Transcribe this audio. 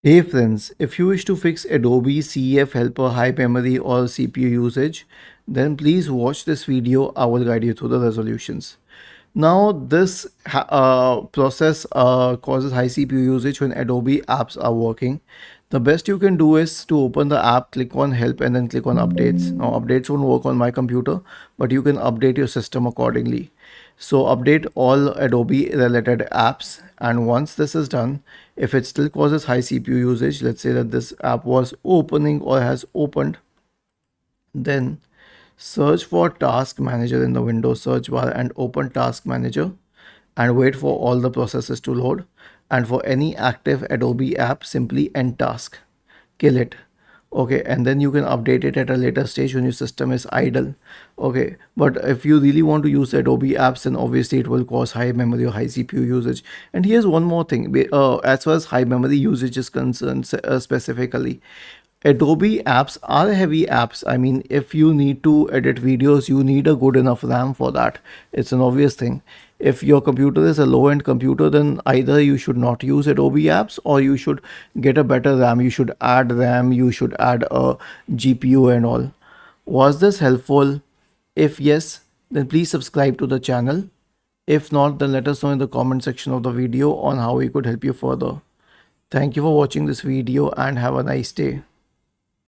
Hey friends, if you wish to fix Adobe CEF helper high memory or CPU usage, then please watch this video. I will guide you through the resolutions. Now, this process causes high CPU usage when Adobe apps are working. The best you can do is to open the app, click on help and then click on updates. Now, updates won't work on my computer, but you can update your system accordingly. So update all Adobe related apps, and once this is done, if it still causes high CPU usage, let's say that this app was opening or has opened, then search for Task Manager in the Windows search bar and open Task Manager and wait for all the processes to load. And for any active Adobe app, simply end task, kill it. Okay, and then you can update it at a later stage when your system is idle. Okay, but if you really want to use Adobe apps, then obviously it will cause high memory or high CPU usage. And here's one more thing, as far as high memory usage is concerned, specifically, Adobe apps are heavy apps. I mean, if you need to edit videos, you need a good enough RAM for that. It's an obvious thing. If your computer is a low end computer, then either you should not use Adobe apps or you should get a better RAM. You should add RAM, you should add a GPU and all. Was this helpful? If yes, then please subscribe to the channel. If not, then let us know in the comment section of the video on how we could help you further. Thank you for watching this video and have a nice day.